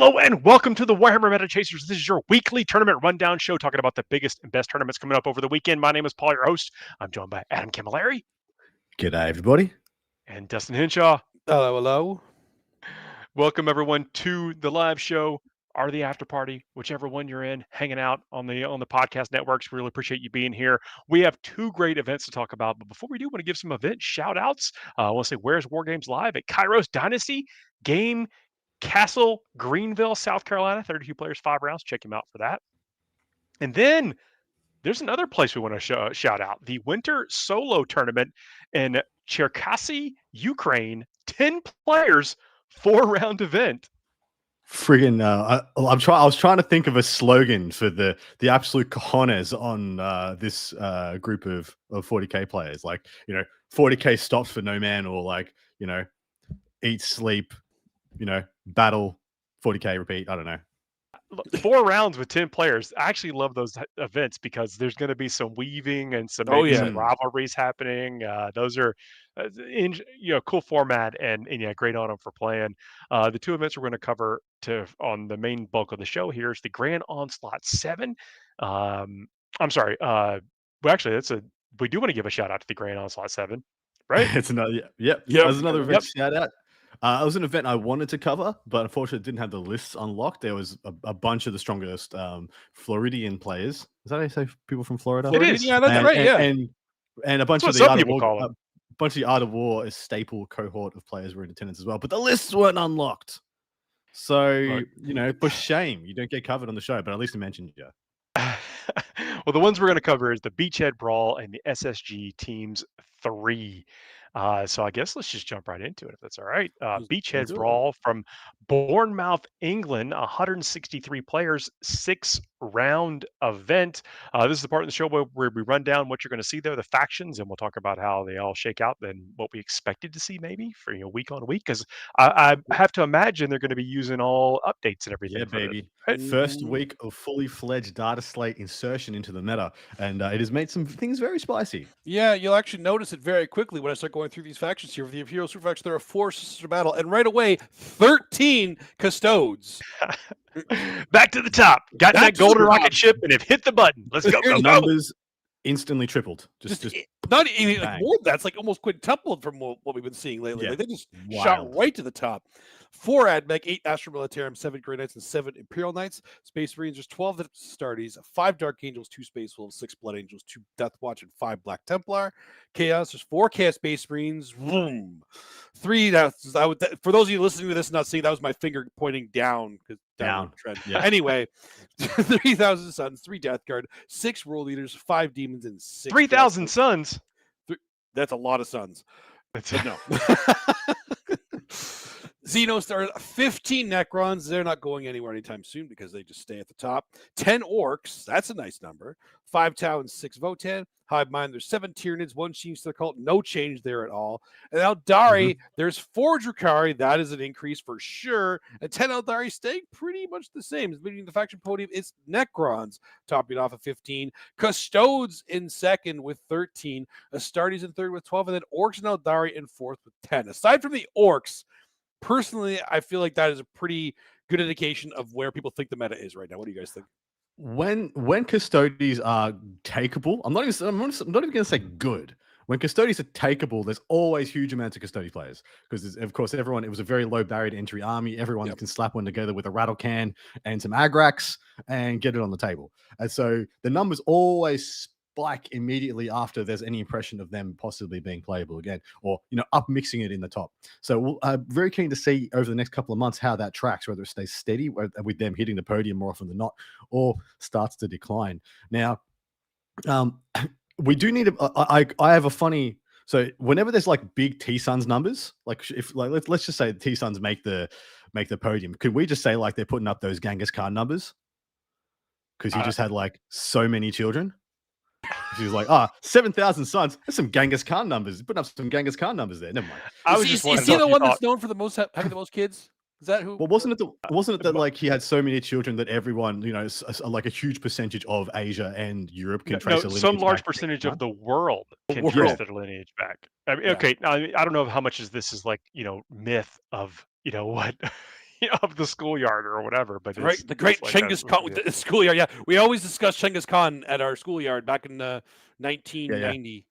Hello and welcome to the Warhammer Meta Chasers. This is your weekly tournament rundown show talking about the biggest and best tournaments coming up over the weekend. My name is Paul, your host. I'm joined by Adam Camilleri. G'day, everybody. And Dustin Henshaw. Hello, hello. Welcome, everyone, to the live show or the after party, whichever one you're in, hanging out on the podcast networks. We really appreciate you being here. We have two great events to talk about, but before we do, I want to give some event shout-outs. I want to say, where's War Games Live? At Kairos Dynasty Game Castle, Greenville, South Carolina, 32 players, 5 rounds. Check him out for that. And then there's another place we want to shout out, the Winter Solo Tournament in Cherkasy, Ukraine, 10 players, 4-round event. Friggin', I was trying to think of a slogan for the absolute cojones on this group of 40k players, like 40k stops for no man, or eat, sleep, battle, 40k repeat. I don't know. 4 rounds with 10 players. I actually love those events because there's going to be some weaving and some rivalries happening. Those are cool format and great on them for playing. The two events we're going to cover on the main bulk of the show here is the Grand Onslaught 7. I'm sorry. We do want to give a shout out to the Grand Onslaught 7, right? It's another There's another event shout out. It was an event I wanted to cover, but unfortunately didn't have the lists unlocked. There was a bunch of the strongest Floridian players. Is that how you say people from Florida? It is. Yeah, that's right. Yeah, and a bunch of the Art of War, a staple cohort of players were in attendance as well, but the lists weren't unlocked. So for shame, you don't get covered on the show, but at least I mentioned you. Well, the ones we're going to cover is the Beachhead Brawl and the SSG Teams 3. So I guess let's just jump right into it, if that's all right. Beachhead Brawl from Bournemouth, England, 163 players, 6-round event. This is the part of the show where we run down what you're going to see there, the factions, and we'll talk about how they all shake out and what we expected to see maybe for week on week, because I have to imagine they're going to be using all updates and everything. Yeah, baby. First week of fully fledged data slate insertion into the meta, and it has made some things very spicy. Yeah, you'll actually notice it very quickly when I start going through these factions here. For the Imperial Super Faction, there are 4 systems of battle, and right away, 13 custodes. Back to the top. Got that golden rocket ship and have hit the button. Let's go. Numbers instantly tripled. Just not even more than that. It's like almost quintupled from what we've been seeing lately. Yeah. Like they just shot right to the top. 4 AdMech, 8 Astro Militarum, 7 Grey Knights, and 7 Imperial Knights. Space Marines, there's 12 Astartes, 5 Dark Angels, 2 Space Wolves, 6 Blood Angels, 2 Death Watch, and 5 Black Templar. Chaos, there's 4 Chaos Space Marines. Vroom. 3. For those of you listening to this and not seeing, that was my finger pointing down because down trend. Yeah. Anyway, 3,000 Suns, 3 Death Guard, 6 World Leaders, 5 Demons, and 6. 3,000 Suns. That's a lot of Suns. No. Xenostar, 15 Necrons. They're not going anywhere anytime soon because they just stay at the top. 10 Orcs. That's a nice number. 5 Tau and 6 Votan. Hive Mind, there's 7 Tyranids, 1 Chiefs to the cult. No change there at all. And Eldari, there's 4 Drukhari. That is an increase for sure. And 10 Eldari stay pretty much the same. Leading the faction podium, it's Necrons topping off at 15. Custodes in second with 13. Astartes in third with 12. And then Orcs and Eldari in fourth with 10. Aside from the Orcs, personally, I feel like that is a pretty good indication of where people think the meta is right now. What do you guys think? When Custodes are takeable, I'm not even going to say good. When Custodes are takeable, there's always huge amounts of Custodes players because, of course, it was a very low barrier to entry army. Everyone can slap one together with a rattle can and some agrax and get it on the table. And so the numbers always spike immediately after there's any impression of them possibly being playable again, or up mixing it in the top. So I'm very keen to see over the next couple of months how that tracks, whether it stays steady with them hitting the podium more often than not, or starts to decline. Now, we do need I have a funny. So whenever there's like big T-Suns numbers, let's just say the T-Suns make the podium, could we just say like they're putting up those Genghis Khan numbers because you just had like so many children? She's like, 7,000 sons. That's some Genghis Khan numbers. Putting up some Genghis Khan numbers there. Never mind. Is he the one that's known for having the most kids? Is that who? Well, wasn't it that like he had so many children that everyone, like a huge percentage of Asia and Europe can trace a lineage some large back percentage of the world can trace their lineage back. I mean, okay, I don't know how much of this is like myth of what of the schoolyard or whatever. But Right, it's the great like that. Genghis Khan the schoolyard. Yeah, we always discuss Genghis Khan at our schoolyard back in 1990.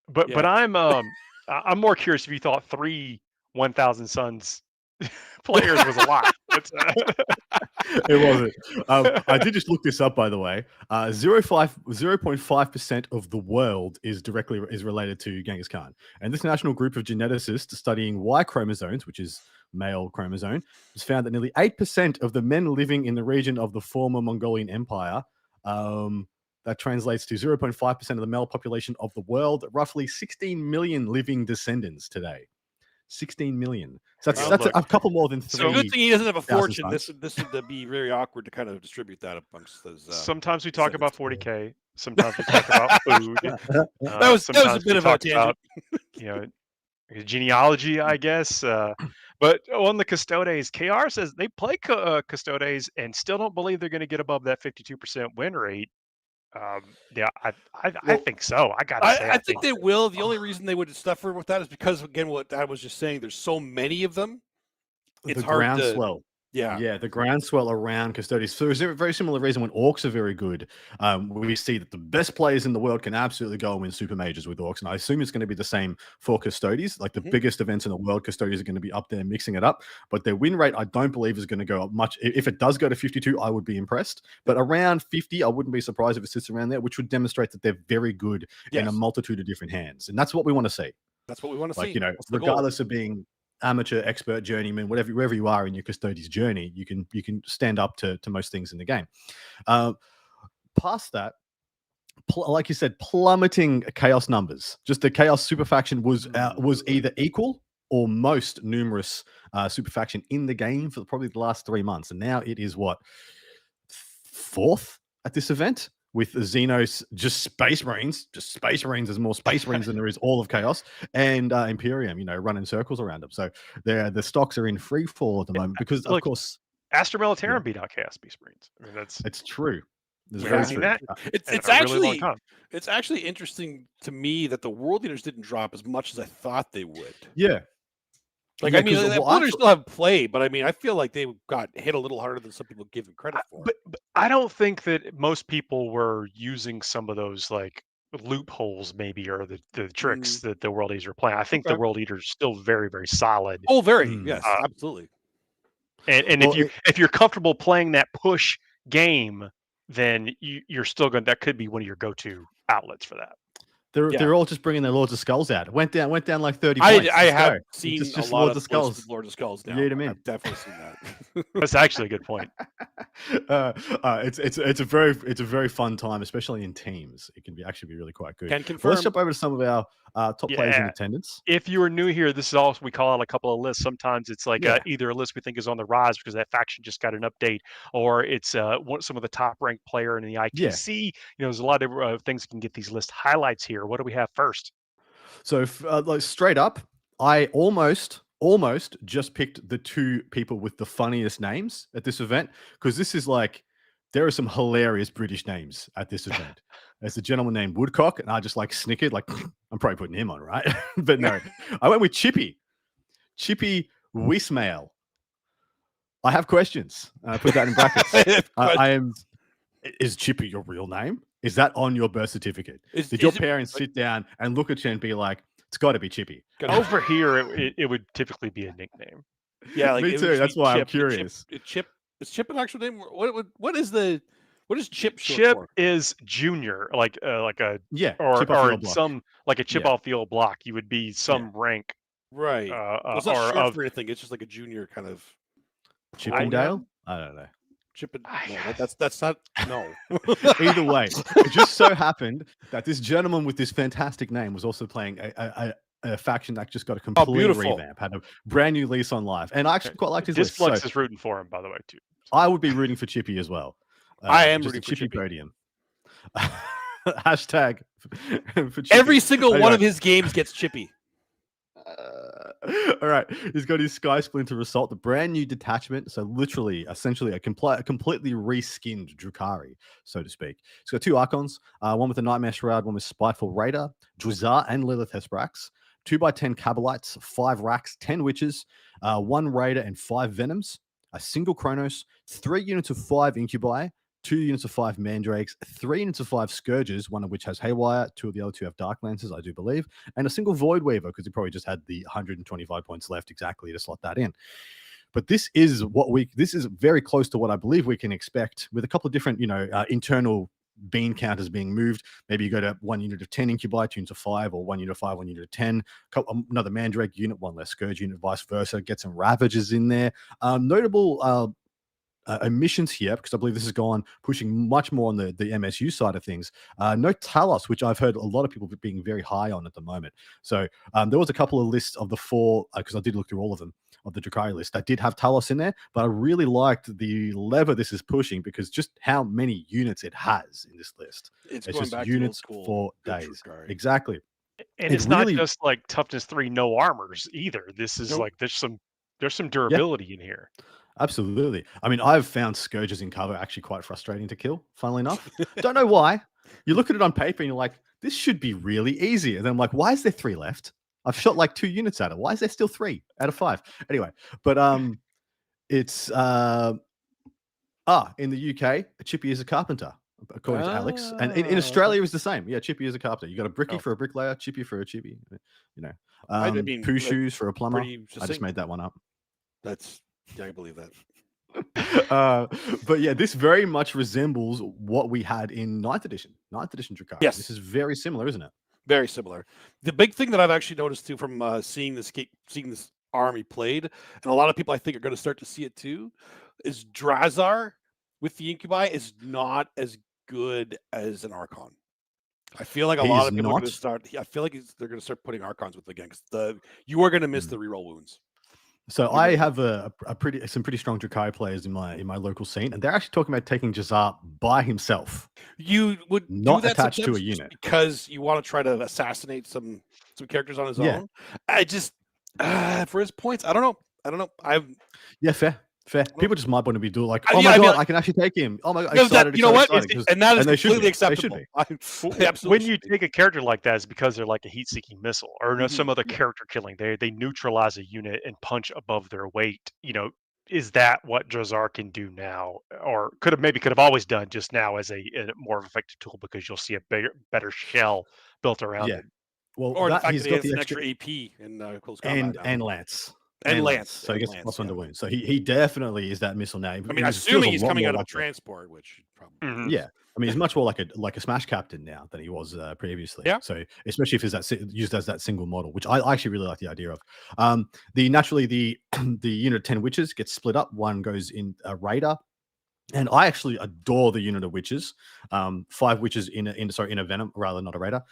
But Yeah. I'm more curious if you thought 3 1,000 Suns players was a lot. It's, It wasn't. I did just look this up, by the way. 0.5% of the world is related to Genghis Khan, and this national group of geneticists studying Y chromosomes, which is male chromosome, has found that nearly 8% of the men living in the region of the former Mongolian Empire. That translates to 0.5% of the male population of the world, roughly 16 million living descendants today. 16 million. So that's a couple more than 3. So good thing he doesn't have a fortune. Sons. This would be very awkward to kind of distribute that amongst those. Sometimes we talk about 40K. Sometimes we talk about food. That was a bit of a tangent. About, genealogy, I guess. But on the Custodes, KR says they play Custodes and still don't believe they're going to get above that 52% win rate. I think so. I gotta say, I think they will. The only reason they would suffer with that is because, again, what I was just saying, there's so many of them. It's hard groundswell. Yeah, the groundswell around Custodes. So there's a very similar reason when Orcs are very good. We see that the best players in the world can absolutely go and win super majors with Orcs, and I assume it's going to be the same for Custodes. Like the biggest events in the world, Custodes are going to be up there mixing it up. But their win rate, I don't believe, is going to go up much. If it does go to 52, I would be impressed. But around 50, I wouldn't be surprised if it sits around there, which would demonstrate that they're very good in a multitude of different hands, and that's what we want to see. That's what we want to see. Regardless of being amateur, expert, journeyman, wherever you are in your Custodes journey, you can stand up to most things in the game. Past that, like you said, plummeting chaos numbers. Just the chaos super faction was either equal or most numerous super faction in the game for probably the last 3 months, and now it is fourth at this event. With Xenos, just Space Marines. There's more Space Marines than there is all of Chaos, and Imperium, running circles around them. So the stocks are in free fall at the moment because, of course, Astra Militarum beat out Chaos Space Marines. I mean, it's true. It's actually interesting to me that the World Eaters didn't drop as much as I thought they would. Yeah. Like, I mean, the Warriors still have play, but I mean, I feel like they got hit a little harder than some people give them credit for. But I don't think that most people were using some of those like loopholes, maybe, or the tricks that the World Eaters were playing. I think the World Eaters are still very, very solid. Oh, very, yes, absolutely. And if you're comfortable playing that push game, then you're still going. That could be one of your go-to outlets for that. They're all just bringing their Lords of Skulls out. It went down like 30 points. I have seen just a lot Lords of Skulls. Lords of Skulls now. I've definitely seen that. That's actually a good point. It's a very fun time, especially in teams. It can actually be really quite good. Can confirm. Let's jump over to some of our top players in attendance. If you are new here, this is also, we call out a couple of lists. Sometimes it's like either a list we think is on the rise because that faction just got an update, or it's some of the top ranked player in the ITC. There's a lot of things that can get these list highlights here. What do we have first? So like straight up, I almost just picked the 2 people with the funniest names at this event, because this is like, there are some hilarious British names at this event. There's a gentleman named Woodcock, and I just like snickered, like, I'm probably putting him on, right? But no, I went with Chippy Wismail. I have questions. I put that in brackets. Is Chippy your real name? Is that on your birth certificate? Did your parents sit down and look at you and be like, it's got to be Chippy? Over here, it would typically be a nickname. Yeah, like me too. That's why I'm curious. Is Chip an actual name? What is Chip? Chip is junior, like a or some like a chip off the old block. You would be some rank, right? It's not short for anything. It's just like a junior kind of Chippendale. I don't know. That's not no. Either way, it just so happened that this gentleman with this fantastic name was also playing a faction that just got a complete revamp, had a brand new lease on life, and I actually quite liked his list. Disflex is rooting for him, by the way, too. I would be rooting for Chippy as well. I am rooting for Chippy podium. Hashtag for Chippy. Every single one of his games gets Chippy. All right, he's got his Sky Splinter Assault, the brand new detachment. So essentially a completely reskinned Drukhari, so to speak. He's got 2 Archons, one with a Nightmare Shroud, one with Spiteful Raider, Drazar and Lilith Hesbrax, 2x10 Kabalites, 5 Racks, 10 Witches, 1 Raider, and 5 Venoms. a single Chronos, 3 units of 5 Incubi, 2 units of 5 Mandrakes, 3 units of 5 Scourges, one of which has Haywire, 2 of the other 2 have Dark Lancers, I do believe, and a single Void Weaver, because he probably just had the 125 points left exactly to slot that in. But this is very close to what I believe we can expect, with a couple of different, internal bean counters being moved. Maybe you go to 1 unit of 10 Incubi, 2 units of 5, or 1 unit of 5, 1 unit of 10, another Mandrake unit, 1 less Scourge unit, vice versa. Get some Ravagers in there. Notable omissions here, because I believe this has gone pushing much more on the MSU side of things. No Talos, which I've heard a lot of people being very high on at the moment. So there was a couple of lists of the 4, because I did look through all of them, of the Drukhari list that did have Talos in there, but I really liked the lever this is pushing, because just how many units it has in this list. It's It's going just back units to old school for good days. Drukhari. Exactly. And it's not just like toughness 3, no armors either. This is Nope. like there's some durability in here. Absolutely. I mean, I've found Scourges in cover actually quite frustrating to kill, funnily enough. Don't know why. You look at it on paper and you're like, this should be really easy. And then I'm like, why is there 3 left? I've shot like 2 units at it. Why is there still 3 out of 5? Anyway, but it's in the UK, Chippy is a carpenter, according to Alex. And in Australia, it's the same. Yeah, Chippy is a carpenter. You got a Bricky for a bricklayer, Chippy for a chippy. I mean, Poo shoes for a plumber. pretty I just succinct. made that one up. Yeah, I believe that. But yeah, this very much resembles what we had in 9th edition Drukhari. Yes. This is very similar, isn't it? Very similar. The big thing that I've actually noticed too from seeing this army played, and a lot of people I think are going to start to see it too, is Drazar with the Incubi is not as good as an Archon. I feel like a lot of people are going to start. I feel like they're going to start putting Archons with again, because you are going to miss the reroll wounds. So I have some pretty strong Drukhari players in my local scene, and they're actually talking about taking Jazar by himself. You would not do that attached to a sometimes unit because you want to try to assassinate some characters on his own. I just for his points, I don't know. Fair. People just might want to be doing like, I can actually take him. Oh my god, excited, you know what? And that is completely acceptable. When you take a character like that, it's because they're like a heat-seeking missile, or some other character killing. They neutralize a unit and punch above their weight. Is that what Drazar can do now, or could have always done just now as a more effective tool, because you'll see a better shell built around it. Well, or the fact that he has an extra AP in close combat and Lance. And Lance. So he gets +1 to wound. So he definitely is that missile now. I mean, assuming he's coming out of a transport, which probably yeah. I mean, he's much more like a Smash captain now than he was previously. Yeah. So especially if it's used as that single model, which I actually really like the idea of. The unit of 10 witches gets split up. One goes in a raider. And I actually adore the unit of witches. 5 witches in a venom, rather not a raider.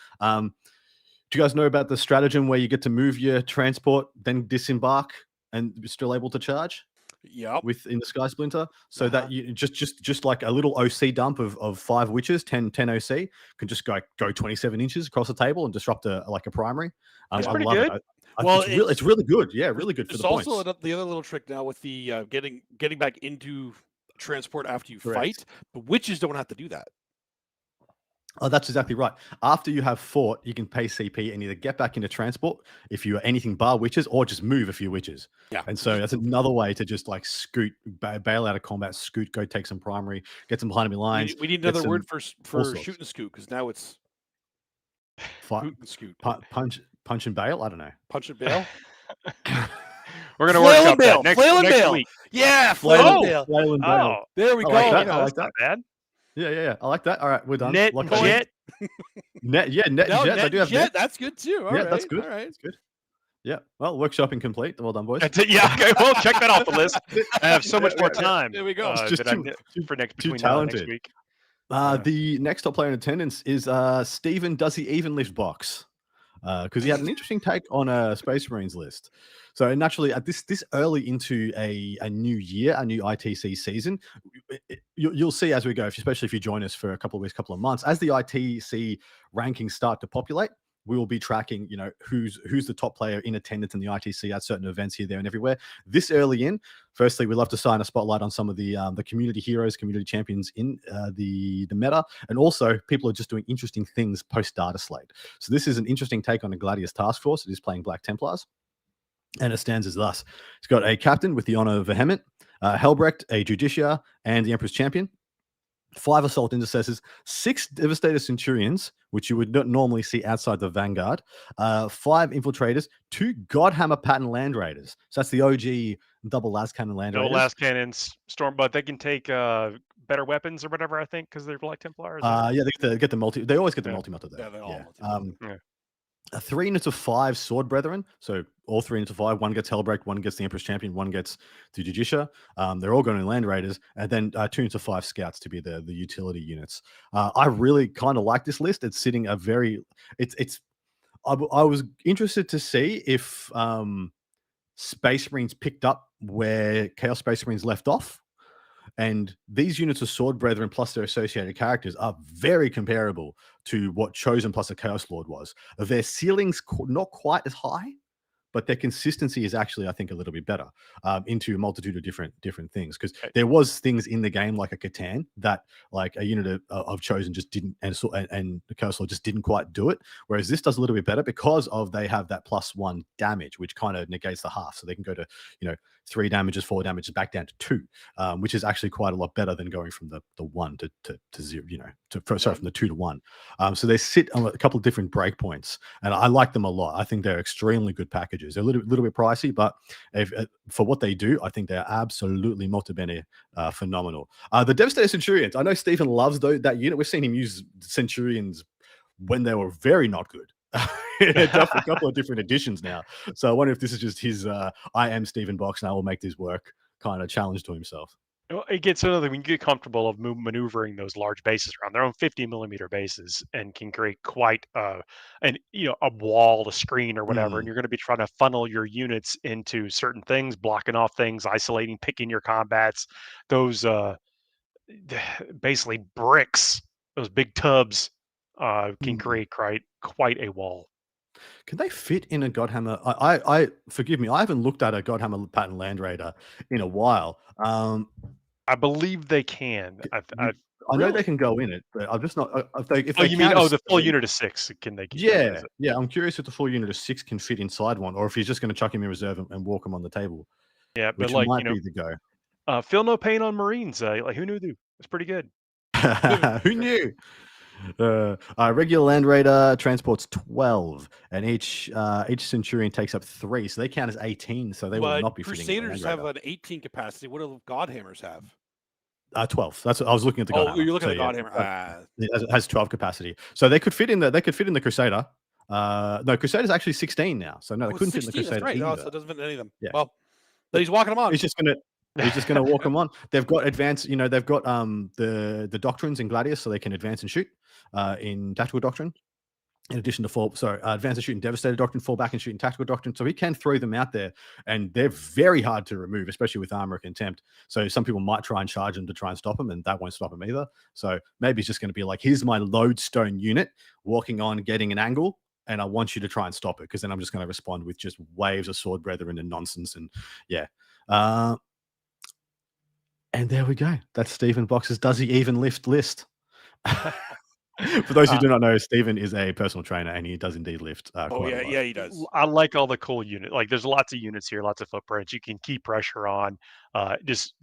Do you guys know about the stratagem where you get to move your transport, then disembark, and you're still able to charge? Yeah. In the Sky Splinter, so that you just like a little OC dump of 5 witches, 10 OC can just go 27 inches across the table and disrupt a primary. That's pretty love good. It. It's really good. Yeah, really good for the points. There's also the other little trick now with the getting back into transport after you fight. But witches don't have to do that. Oh, that's exactly right. After you have fought, you can pay CP and either get back into transport if you are anything bar witches, or just move a few witches. Yeah. And so that's another way to just like scoot, bail out of combat, scoot, go take some primary, get some behind enemy lines. We need another word for shoot and scoot, because now it's shoot and scoot. Punch and bail? I don't know. Punch and bail? We're going to workshop that next week. Yeah, flail and bail. There we go. I like that. Not bad. Yeah. I like that. All right, we're done. Net jet. Net jet. I do have net. That's good too. All right. That's good. All right. That's good. Yeah. Well, workshopping complete. Well done, boys. Yeah. Okay. Well, check that off the list. I have so much more time. There we go. Just too talented. Next week. The next top player in attendance is Steven. Does he even lift box? Because he had an interesting take on a Space Marines list. So naturally, at this early into a new year, a new ITC season, you'll see as we go, especially if you join us for a couple of weeks, couple of months, as the ITC rankings start to populate, we will be tracking, who's the top player in attendance in the ITC at certain events here, there, and everywhere. This early in, firstly, we love to shine a spotlight on some of the community heroes, community champions in the meta, and also people are just doing interesting things post data slate. So this is an interesting take on a Gladius task force. It is playing Black Templars. And it stands as thus. It's got a captain with the honor of Vehement, Helbrecht, a Judicia, and the Emperor's Champion. 5 Assault Intercessors, 6 Devastator Centurions, which you would not normally see outside the Vanguard, 5 Infiltrators, 2 Godhammer Pattern Land Raiders. So that's the OG double las cannon Land No Raiders. last cannons, storm, but they can take better weapons or whatever, I think, because they're like Templars. Yeah, they get the multi. They always get the Yeah. multi-melter there. Yeah, they all Yeah. multi-melter. 3 units of 5 Sword Brethren. So all 3 units of 5. One gets Hellbreak, one gets the Emperor's Champion, one gets the Judicia. They're all going to Land Raiders, and then 2 units of 5 Scouts to be the utility units. I really kind of like this list. It's sitting a very. I was interested to see if Space Marines picked up where Chaos Space Marines left off. And these units of Sword Brethren plus their associated characters are very comparable to what Chosen plus a Chaos Lord was. Their ceilings not quite as high, but their consistency is actually, I think, a little bit better into a multitude of different things. Because there was things in the game like a Catan that like a unit of Chosen just didn't, and the Chaos Lord just didn't quite do it. Whereas this does a little bit better because of they have that +1 damage, which kind of negates the half. So they can go to 3 damages, 4 damages, back down to 2, which is actually quite a lot better than going from the 1 to 0, from the 2 to 1. So they sit on a couple of different breakpoints, and I like them a lot. I think they're extremely good packages. They're a little bit pricey, but for what they do, I think they're absolutely nota bene phenomenal. The Devastator Centurions. I know Stephen loves that unit. We've seen him use Centurions when they were very not good. A couple of different editions now. So I wonder if this is just his I am Stephen Box and I will make this work kind of challenge to himself. It gets another when you get comfortable of maneuvering those large bases around. They're on 50mm bases and can create quite a wall, a screen, or whatever. And you're going to be trying to funnel your units into certain things, blocking off things, isolating, picking your combats. Those basically bricks, those big tubs, can create quite a wall. Can they fit in a Godhammer? I forgive me, I haven't looked at a Godhammer Pattern Land Raider in a while. I believe they can. I know they can go in it, but I'm just not. If you mean the full unit of 6? Can they? Yeah. I'm curious if the full unit of 6 can fit inside one, or if he's just going to chuck him in reserve and walk him on the table. Yeah, which but might be the go. Feel no pain on Marines. Who knew? It's pretty good. Who knew? Regular Land Raider transports 12, and each Centurion takes up 3, so they count as 18. So they will not be fitting. Crusaders have an 18 capacity. What do Godhammers have? 12. That's what I was looking at the Godhammer. Oh, you're looking at the Godhammer. It has 12 capacity, so they could fit in the Crusader. No, Crusader's actually 16 now, so no, they couldn't fit in the Crusader. Right. Either. No, so it doesn't fit in any of them. Yeah. Well, but he's walking them on. He's just gonna walk them on. They've got advanced. They've got the doctrines in Gladius, so they can advance and shoot in tactical doctrine. In addition to advance and shoot in Devastator Doctrine, fall back and shoot in Tactical Doctrine. So he can throw them out there, and they're very hard to remove, especially with Armor of Contempt. So some people might try and charge them to try and stop them, and that won't stop them either. So maybe it's just going to be like, here's my lodestone unit walking on, getting an angle, and I want you to try and stop it, because then I'm just going to respond with just waves of Sword Brethren and nonsense. And yeah. And there we go. That's Stephen Box's Does He Even Lift list. For those who do not know, Stephen is a personal trainer, and he does indeed lift. Yeah, he does. I like all the cool units. Like, there's lots of units here, lots of footprints. You can keep pressure on. That's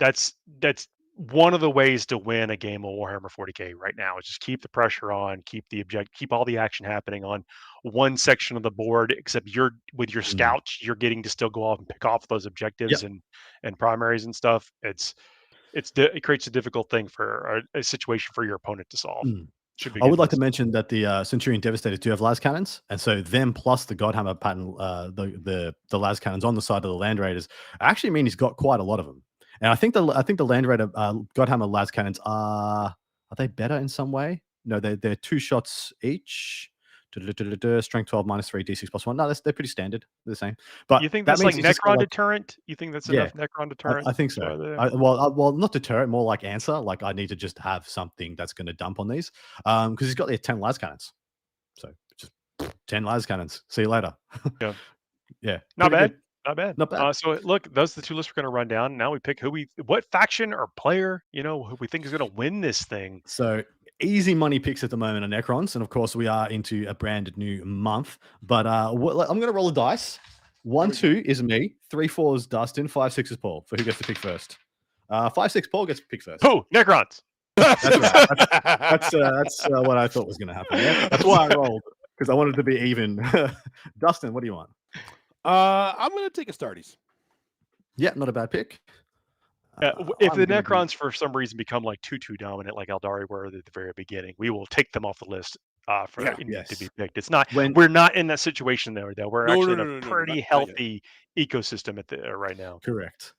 one of the ways to win a game of Warhammer 40K right now. Is just keep the pressure on, keep all the action happening on one section of the board. Except with your scouts, you're getting to still go off and pick off those objectives and primaries and stuff. It creates a difficult thing for a situation for your opponent to solve. I would like to mention that the Centurion Devastators do have las cannons, and so them plus the Godhammer pattern, the las cannons on the side of the Land Raiders actually mean he's got quite a lot of them. And I think the Land Raider Godhammer las cannons are they better in some way? No, they're 2 shots each. Strength 12 -3 D6 +1. No, they're pretty standard. They're the same. But you think that's like Necron deterrent? You think that's enough Necron deterrent? I think so. Well, not deterrent, more like answer. Like, I need to just have something that's going to dump on these, because he's got 10 las cannons. So just 10 las cannons. See you later. Yeah. Not bad. Not bad. So look, those are the 2 lists we're going to run down. Now we pick what faction or player, who we think is going to win this thing. So easy money picks at the moment on Necrons, and of course we are into a brand new month. But I'm going to roll a dice, 1-2 is me. 3-4 is Dustin. 5-6 is Paul. For who gets to pick first? 5-6 Paul gets to pick first. Oh, Necrons. That's right. That's what I thought was going to happen. Yeah? That's why I rolled, because I wanted to be even. Dustin, what do you want? I'm going to take Astartes. Yeah, not a bad pick. If the Necrons for some reason become like 2/2 dominant, like Eldari were at the very beginning, we will take them off the list for to be picked. It's not. We're not in that situation there, though. We're actually in a pretty healthy ecosystem at the right now. Correct.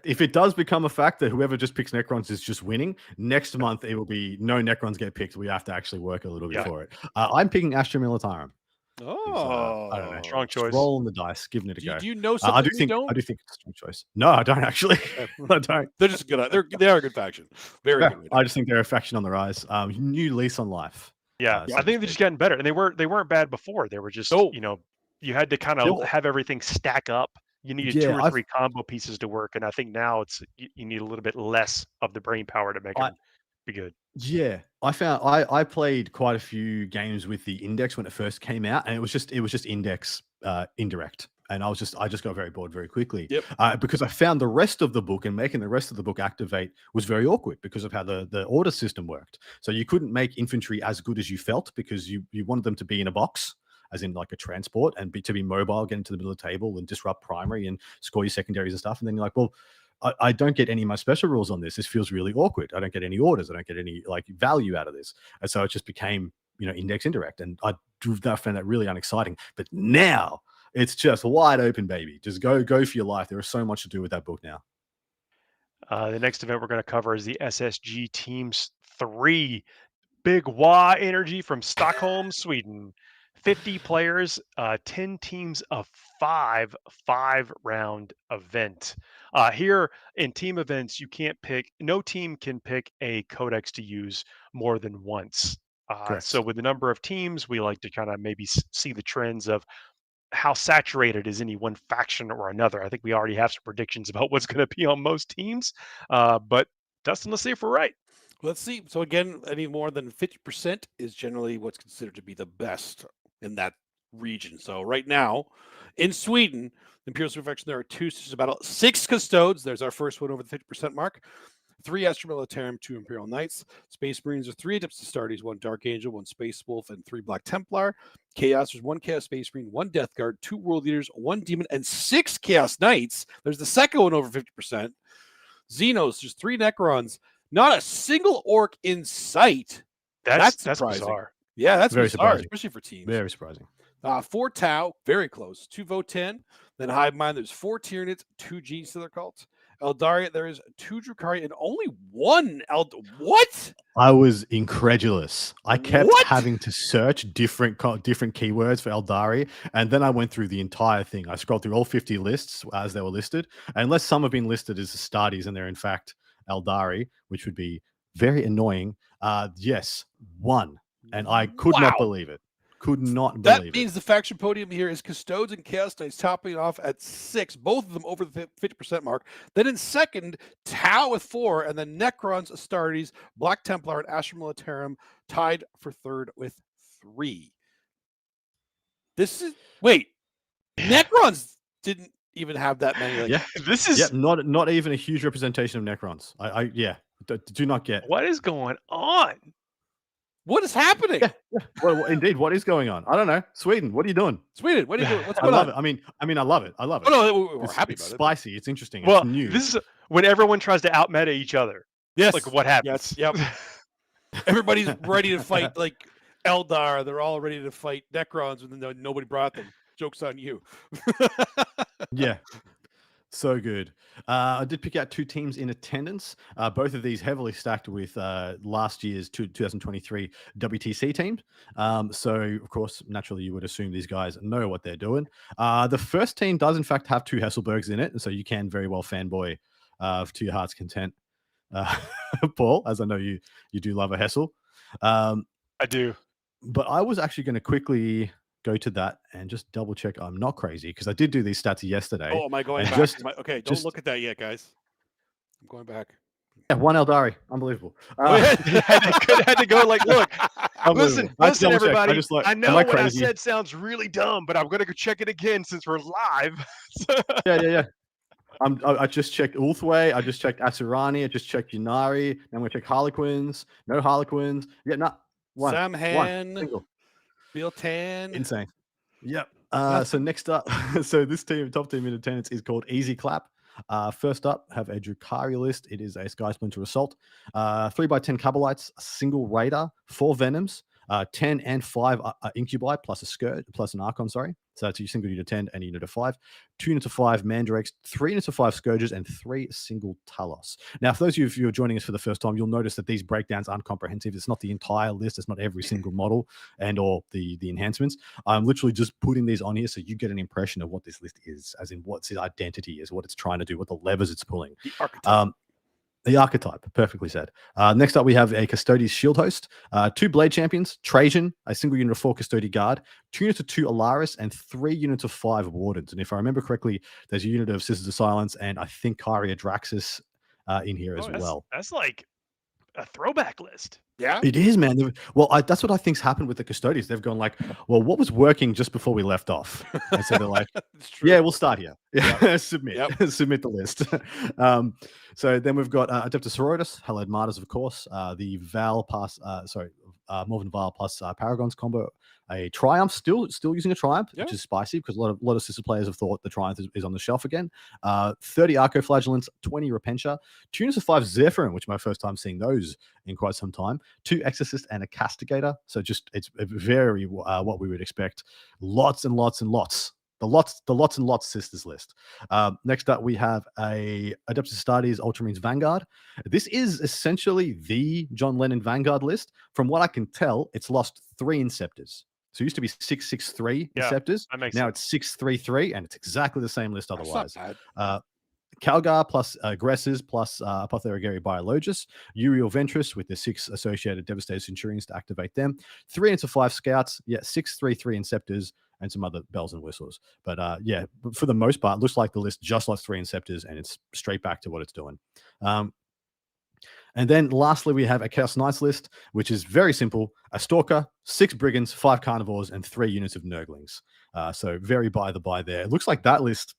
If it does become a fact that whoever just picks Necrons is just winning, next month it will be no Necrons get picked. We have to actually work a little bit for it. I'm picking Astra Militarum. Oh, I don't know. Strong choice. Rolling the dice, giving it a go. Do you know something? I do think it's a strong choice. No, I don't actually. I don't. They're just good. They are a good faction. Very good. I just think they're a faction on the rise. New lease on life. Yeah, I think they're just getting better, and they weren't bad before. They were just you had to kind of have everything stack up. You needed 2 or 3 combo pieces to work, and I think now it's you need a little bit less of the brain power to make them be good. Yeah, I played quite a few games with the Index when it first came out, and it was just Index indirect, and I just got very bored very quickly. Because I found the rest of the book, and making the rest of the book activate was very awkward because of how the order system worked. So you couldn't make infantry as good as you felt because you wanted them to be in a box, as in like a transport, and to be mobile, get into the middle of the table and disrupt primary and score your secondaries and stuff. And then you're like, well, I don't get any of my special rules on this. This feels really awkward. I don't get any orders. I don't get any like value out of this. And so it just became, Index indirect. And I found that really unexciting. But now it's just wide open, baby. Just go for your life. There is so much to do with that book now. The next event we're going to cover is the SSG Teams 3 Big Wah Energy from Stockholm, Sweden. 50 players, 10 teams of 5 5-round event. Here in team events, no team can pick a codex to use more than once. So with the number of teams, we like to kind of maybe see the trends of how saturated is any one faction or another. I think we already have some predictions about what's going to be on most teams. But Dustin, let's see if we're right. Let's see. So again, any more than 50% is generally what's considered to be the best in that region. So right now, in Sweden, the Imperial Super Faction, there are 2 Sisters of Battle, 6 Custodes. There's our first one over the 50% mark. 3 Astra Militarum, 2 Imperial Knights. Space Marines are 3 Adepts Astartes, 1 Dark Angel, 1 Space Wolf, and 3 Black Templar. Chaos, there's 1 Chaos Space Marine, 1 Death Guard, 2 World Leaders, 1 Demon, and 6 Chaos Knights. There's the second one over 50%. Xenos, there's 3 Necrons. Not a single orc in sight. That's surprising. Bizarre. Yeah, that's very bizarre, especially for teams. Very surprising. 4 Tau, very close. 2 Votan. Then Hive Mind, there's 4 Tyranids, 2 Genius of their cult. Eldaria, there is 2 Drukhari and only 1 What? I was incredulous. I kept having to search different keywords for Eldari, and then I went through the entire thing. I scrolled through all 50 lists as they were listed, unless some have been listed as Astartes and they're in fact Eldari, which would be very annoying. Yes, 1. And I could not believe it. Could not believe it. That means the faction podium here is Custodes and Chaos Knights topping off at 6, both of them over the 50% mark. Then in second, Tau with 4, and then Necrons, Astartes, Black Templar, and Astra Militarum tied for third with 3. Necrons didn't even have that many. This is not even a huge representation of Necrons. Do not get what is going on. What is happening? Yeah. Well, indeed, what is going on? I don't know. Sweden, what are you doing? Sweden, what are you doing? What's going on? I mean, I love it. I love it. Oh, no, we're happy about it. It's spicy. It's interesting. Well, it's new. This is when everyone tries to out-meta each other. Yes. Like what happens? Yes. Yep. Everybody's ready to fight like Eldar. They're all ready to fight Necrons, and then nobody brought them. Joke's on you. Yeah. So good. I did pick out 2 teams in attendance. Both of these heavily stacked with last year's 2023 WTC team. So, of course, naturally, you would assume these guys know what they're doing. The first team does, in fact, have 2 Hesselbergs in it. And so you can very well fanboy to your heart's content, Paul, as I know you do love a Hessel. I do. But I was actually going to quickly go to that and just double check I'm not crazy, because I did do these stats yesterday. Oh, am I going back? Okay, don't look at that yet, guys. I'm going back. Yeah, one Eldari, unbelievable. had to go like, look, listen, Unbelievable. I had to double check. everybody. just like, I am know I what I crazy? said sounds really dumb, but I'm gonna go check it again since we're live. Yeah. I just checked Ulthway. I just checked Asurani. I just checked Yunari. Then I'm gonna check Harlequins. No Harlequins. Yeah, not one. Samhan, Single. Biltan. Insane. Yep. So next up, so this top team in attendance is called Easy Clap. First up, have a Drukhari list. It is a Sky Splinter Assault, 3x10 Kabalites, a single Raider, 4 Venoms, 10 and 5 Incubi plus a Scourge, plus an Archon, sorry. So that's a single unit of 10 and a unit of 5, 2 units of 5 Mandrakes, 3 units of 5 Scourges, and 3 single Talos. Now, for those of you who are joining us for the first time, you'll notice that these breakdowns aren't comprehensive. It's not the entire list. It's not every single model and or the enhancements. I'm literally just putting these on here so you get an impression of what this list is, as in what's its identity is, what it's trying to do, what the levers it's pulling. The archetype. The archetype, perfectly said. Next up, we have a Custodes Shield Host, 2 Blade Champions, Trajan, a single unit of 4 Custody Guard, 2 units of 2 Alaris, and 3 units of 5 Wardens. And if I remember correctly, there's a unit of Sisters of Silence, and I think Kyria Draxus in here as well. That's like a throwback list. Yeah, it is, man. Well, that's what I think's happened with the Custodians. They've gone like, well, what was working just before we left off? And so they're like, yeah, we'll start here. Yeah, submit the list. So then we've got Adeptus Sororitas, Hallowed Martyrs, of course, the Val plus, Morven Val plus Paragons combo, a Triumph, still using a Triumph, which is spicy because a lot of sister players have thought the Triumph is on the shelf again. 30 Arcoflagellants, 20 Repentia, 2 units of 5 Zephyrin, which is my first time seeing those in quite some time, 2 Exorcist and a Castigator. So it's very what we would expect. Lots and lots and lots. The lots and lots sisters list. Next up, we have a Adeptus Astartes Ultramarines Vanguard. This is essentially the John Lennon Vanguard list. From what I can tell, it's lost 3 Inceptors. So it used to be 663 Inceptors. Now it's 633, and it's exactly the same list otherwise. Calgar plus Aggressors plus Apothegary Biologus, Uriel Ventress with the 6 associated Devastated Centurions to activate them, 3 into 5 Scouts, 633 Inceptors, and some other bells and whistles. But for the most part, it looks like the list just lost 3 Inceptors, and it's straight back to what it's doing. And then lastly, we have a Chaos Knights list, which is very simple. A Stalker, 6 Brigands, 5 Carnivores, and 3 units of Nurglings. So very by the by there. It looks like that list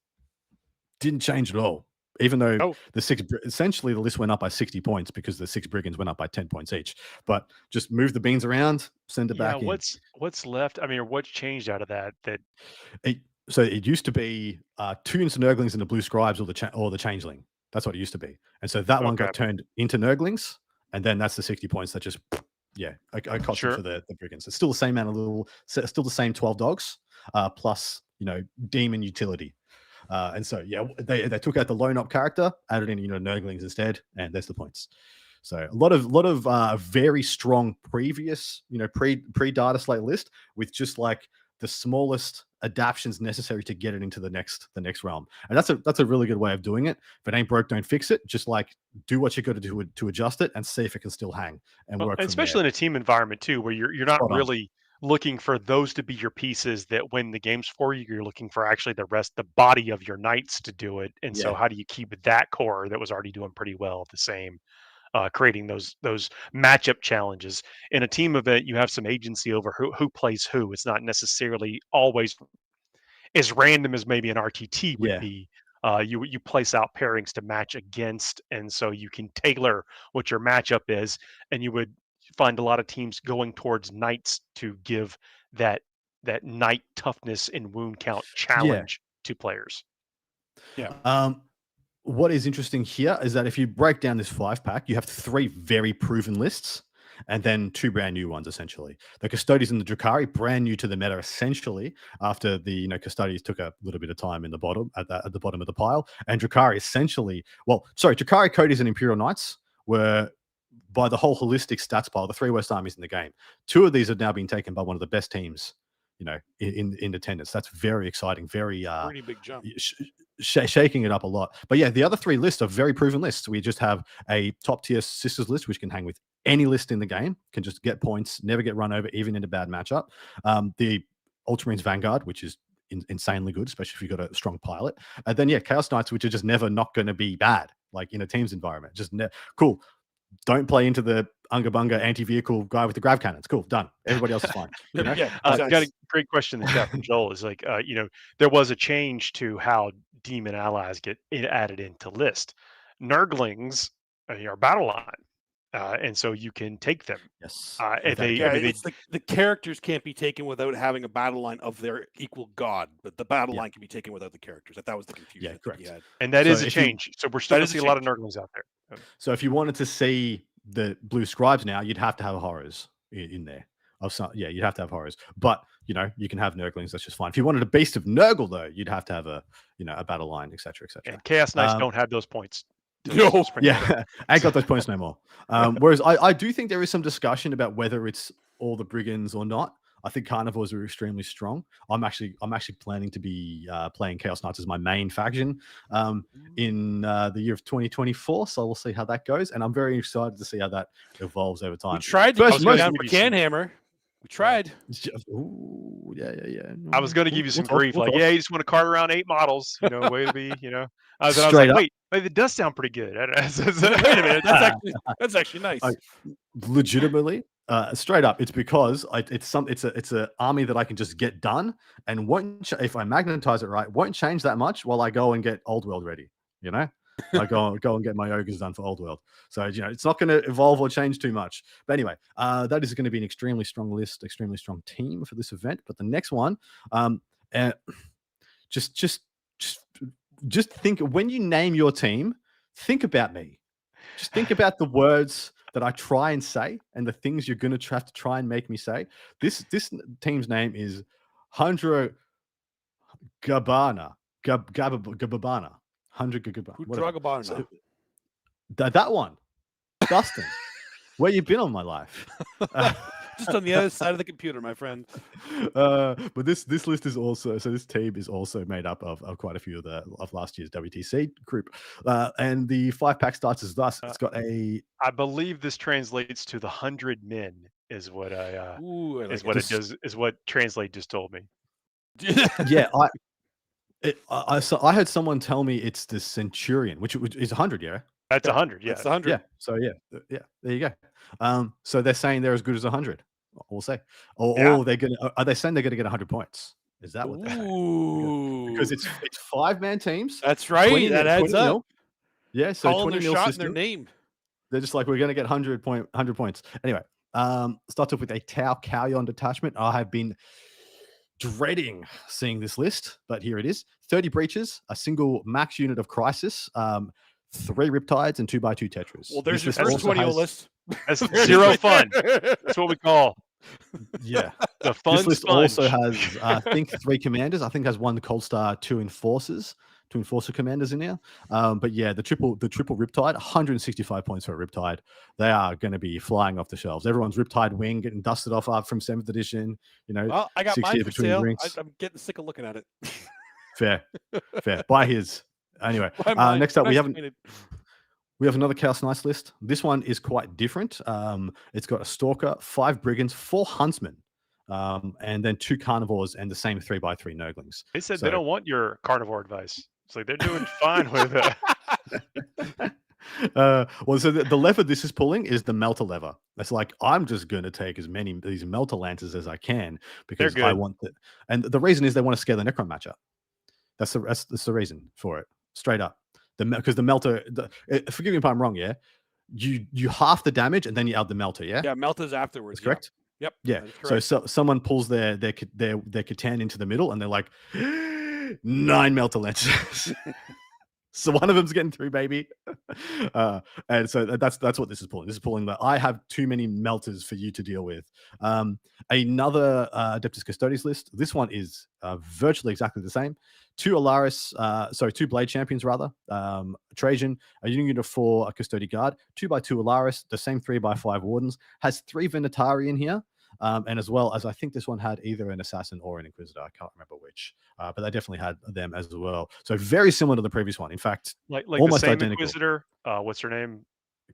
didn't change at all, even though essentially the list went up by 60 points because the 6 Brigands went up by 10 points each. But just move the beans around, send it back in. What's left? I mean, or what's changed out of that? So it used to be 2 units of Nurglings and the Blue Scribes or the Changeling. That's what it used to be. And so that one got turned into Nurglings, and then that's the 60 points that just I cost it for the Brigands. It's still the same amount still the same 12 dogs plus demon utility. And so they took out the lone op character, added in Nurglings instead, and there's the points. So a lot of very strong previous pre data slate list with just like the smallest adaptions necessary to get it into the next realm. And that's a really good way of doing it. If it ain't broke, don't fix it. Just like do what you got to do to adjust it and see if it can still hang and work. Especially in a team environment too, where you're not really looking for those to be your pieces that win the games for you. You're looking for actually the body of your knights to do it. And so how do you keep that core that was already doing pretty well the same? Creating those matchup challenges in a team event, you have some agency over who plays who. It's not necessarily always as random as maybe an RTT would be. You place out pairings to match against, and so you can tailor what your matchup is. And you would find a lot of teams going towards knights to give that knight toughness and wound count challenge to players. What is interesting here is that if you break down this 5-pack, you have 3 very proven lists and then 2 brand new ones, essentially. The Custodes and the Drukhari, brand new to the meta, essentially, after the Custodes took a little bit of time in the bottom, at the bottom of the pile. And Drukhari essentially, Drukhari, Cody's, and Imperial Knights were, by the whole holistic stats pile, the 3 worst armies in the game. 2 of these have now been taken by one of the best teams in attendance. That's very exciting. Very pretty big jump. Shaking it up a lot. But the other 3 lists are very proven lists. We just have a top tier sisters list, which can hang with any list in the game, can just get points, never get run over, even in a bad matchup. The Ultramarines Vanguard, which is insanely good, especially if you've got a strong pilot. And then Chaos Knights, which are just never not going to be bad. like in a teams environment. Just cool. Don't play into the Unga Bunga anti-vehicle guy with the grav cannons. Cool, done. Everybody else is fine. You know? Got a great question in the chat from Joel. Is like, there was a change to how demon allies get added into list. Nurglings are battle line, and so you can take them. Yes. It's like the characters can't be taken without having a battle line of their equal god, but the battle line can be taken without the characters. That was the confusion. Yeah, correct. And that is a change. So we're still going to see a lot of Nurglings out there. So if you wanted to see the blue scribes now, you'd have to have horrors in there. You'd have to have horrors. But you can have Nurglings. That's just fine. If you wanted a beast of Nurgle, though, you'd have to have a battle line, etc., etc. And Chaos Knights don't have those points. No, yeah, I ain't got those points no more. Whereas I do think there is some discussion about whether it's all the brigands or not. I think carnivores are extremely strong. I'm actually planning to be playing Chaos Knights as my main faction in the year of 2024. So we'll see how that goes, and I'm very excited to see how that evolves over time. We tried to go down for Canhammer. We tried. Ooh, yeah. I was going to give you some grief, you just want to cart around 8 models, way to be, I was like, wait, that does sound pretty good. Wait a minute, that's actually nice. Legitimately, straight up, it's because it's an army that I can just get done, and if I magnetize it right, won't change that much while I go and get Old World ready. I go and get my ogres done for Old World. So it's not going to evolve or change too much. But anyway, that is going to be an extremely strong list, extremely strong team for this event. But the next one, just think, when you name your team, think about me. Just think about the words that I try and say and the things you're going to have to try and make me say. This team's name is Hundra Gabana. Gabana. 100 gigabytes. So, that one, Dustin, where you been all my life? Just on the other side of the computer, my friend. But this list is also, so this team is also made up of quite a few of last year's WTC group, and the 5-pack starts as thus. It's got I believe this translates to the 100 men is what what Translate just told me. Yeah, I heard someone tell me it's the Centurion, which is 100, yeah? That's 100, yeah. It's 100. Yeah, so yeah, there you go. So they're saying they're as good as 100, we'll say. Or are they saying they're going to get 100 points? Is that what they're saying? Because it's 5-man teams. That's right. That adds up. Mil. Yeah, so calling 20 their mil shot system. in their name. They're just like, we're going to get 100 points. Anyway, starts off with a Tau Kauyon detachment. I have been dreading seeing this list, but here it is. 30 breaches, a single max unit of crisis, 3 riptides, and 2x2 tetras. Well, there's your first 20 list. That's 0 fun. That's what we call. Yeah, the fun. This list also has, I think, 3 commanders. I think it has 1 Cold Star, 2 enforcers, 2 enforcer commanders in here. But yeah, the triple riptide, 165 points for a riptide. They are going to be flying off the shelves. Everyone's riptide wing getting dusted off from 7th edition. Well, I got mine for sale. I'm getting sick of looking at it. Fair. Buy his. Anyway, next up we have another Chaos Knights list. This one is quite different. It's got a Stalker, 5 Brigands, 4 Huntsmen, and then 2 Carnivores and the same 3x3 Nurglings. They said they don't want your carnivore advice. It's like they're doing fine with it. Well, so the lever this is pulling is the Melter lever. It's like, I'm just going to take as many of these Melter Lancers as I can because I want it. And the reason is they want to scale the Necron matchup. That's the reason for it, straight up. Because the Melter, forgive me if I'm wrong, yeah? You half the damage and then you add the Melter, yeah? Yeah, Melter's afterwards. That's correct? Yep. Yeah. So someone pulls their Catan into the middle and they're like, 9 Melter Lancers. So one of them's getting through, baby. And so that's what this is pulling. This is pulling that I have too many melters for you to deal with. Another Adeptus Custodes list. This one is virtually exactly the same. 2 Blade Champions rather. Trajan, a unit of 4 Custodi Guard, 2x2 Alaris, the same 3x5 Wardens, has 3 Venatari in here. And as well as I think this one had either an assassin or an inquisitor. I can't remember which, but they definitely had them as well. So very similar to the previous one. In fact, like almost the same identical. Inquisitor. What's her name?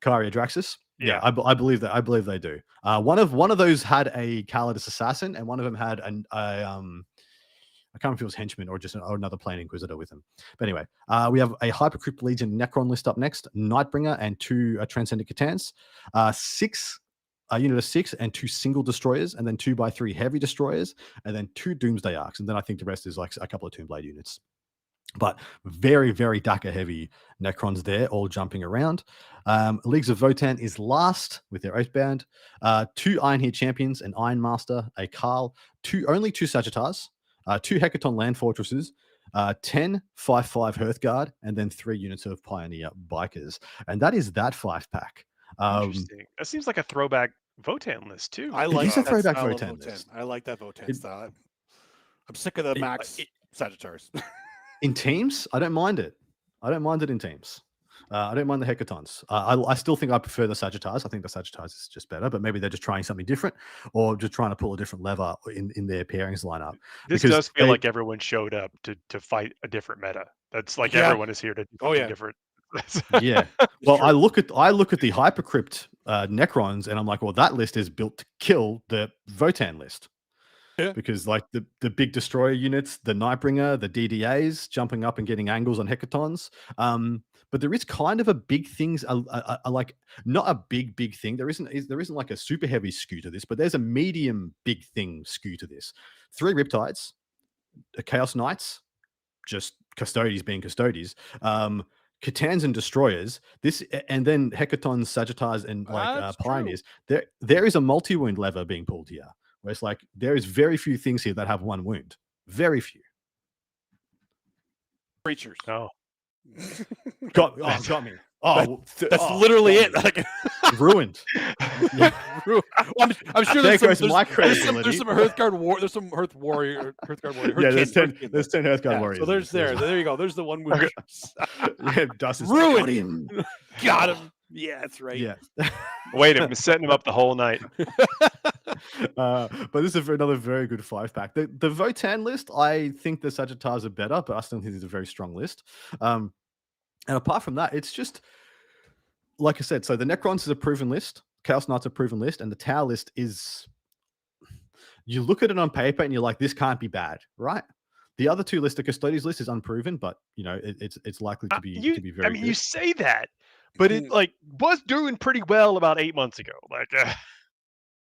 Caria Draxis. Yeah, I believe that. I believe they do. One of those had a Calidus assassin, and one of them had I can't remember if it was henchman or just another plain Inquisitor with him. But anyway, we have a Hypercrypt Legion Necron list up next, Nightbringer and 2 Transcendent Catans, 6 a unit of 6 and 2 single destroyers, and then 2x3 heavy destroyers, and then 2 Doomsday Arcs, and then I think the rest is like a couple of Toonblade units. But very, very DACA heavy Necrons there, all jumping around. Leagues of Votann is last with their Oathbound. 2 Iron Heat Champions, an Iron Master, a Carl, only 2 Sagittars, 2 Hecaton Land Fortresses, 10 5/5 Hearthguard, and then 3 units of Pioneer Bikers. And that is that 5-pack. Interesting. That seems like a throwback Votann list too. I like is a that throwback style of Votann list. I like that Votann style. I'm sick of the max Sagittars. In teams, I don't mind it. I don't mind it in teams. I don't mind the Hecatons. I still think I prefer the Sagittars. I think the Sagittars is just better, but maybe they're just trying something different or just trying to pull a different lever in their pairings lineup. This does feel like everyone showed up to fight a different meta. That's like everyone is here to do something different. Yeah. Well, I look at the Hypercrypt Necrons and I'm like, well, that list is built to kill the Votann list. Yeah. Because like the big destroyer units, the Nightbringer, the DDAs jumping up and getting angles on Hecatons. But there is kind of a big things, like not a big thing. There isn't like a super heavy skew to this, but there's a medium big thing skew to this. 3 Riptides, Chaos Knights, just Custodies being Custodies, Catans and Destroyers. This and then Hecatons, Sagittars, and like Pioneers. There is a multi-wound lever being pulled here. Where it's like there is very few things here that have 1 wound. Very few. Creatures. Oh. Got me. Oh, that's literally it. Like, ruined. Yeah. Well, I'm sure there's some Hearthguard War. There's some Hearth Warrior. Yeah, there's 10 Hearthguard Warriors. So there you go. There's the 1 wound. Yeah, Dustin ruined. Got him. Yeah, that's right. Yeah. Wait, I'm setting him up the whole night. But this is another very good 5-pack. The Votann list, I think the Sagittars are better, but I still think it's a very strong list. And apart from that, it's just like I said. So the Necrons is a proven list, Chaos Knights a proven list, and the Tower list is. You look at it on paper and you're like, this can't be bad, right? The other 2 lists, the Custodies list is unproven, but you know it's likely to be very. I mean, good. you say that, but it like was doing pretty well about 8 months ago. Like,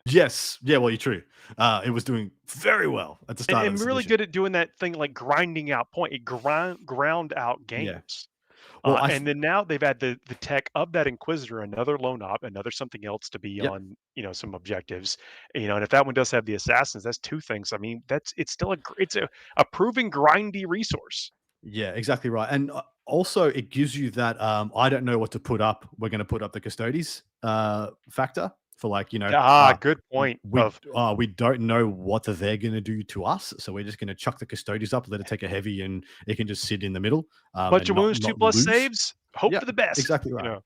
yes, yeah, well, you're true. It was doing very well at the start. And really good at doing that thing like grinding out point. It ground out games. Yeah. Well, and then now they've had the tech of that Inquisitor, another lone op, another something else to be on, some objectives, and if that one does have the assassins, that's 2 things. I mean, it's still a proven grindy resource. Yeah, exactly right. And also it gives you that, I don't know what to put up. We're going to put up the Custodies factor. For like, good point. We don't know what they're going to do to us, so we're just going to chuck the Custodies up, let it take a heavy, and it can just sit in the middle. Bunch of wounds, 2+ saves. Hope for the best. Exactly right.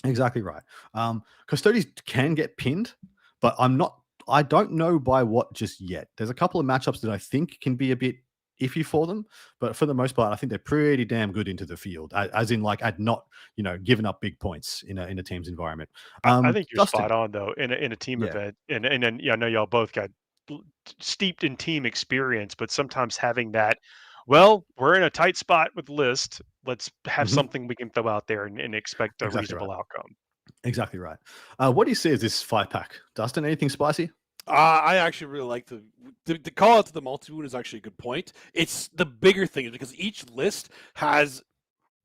Exactly right. Custodies can get pinned, but I don't know by what just yet. There's a couple of matchups that I think can be a bit iffy for them, but for the most part, I think they're pretty damn good into the field, as in like at not giving up big points in a team's environment. I think you're spot on though in a team event, and then I know y'all both got steeped in team experience, but sometimes having that, well, we're in a tight spot with list. Let's have something we can throw out there and expect a reasonable outcome. Exactly right. What do you see as this 5-pack, Dustin? Anything spicy? I actually really like the call out to the multi-wound is actually a good point. It's the bigger thing because each list has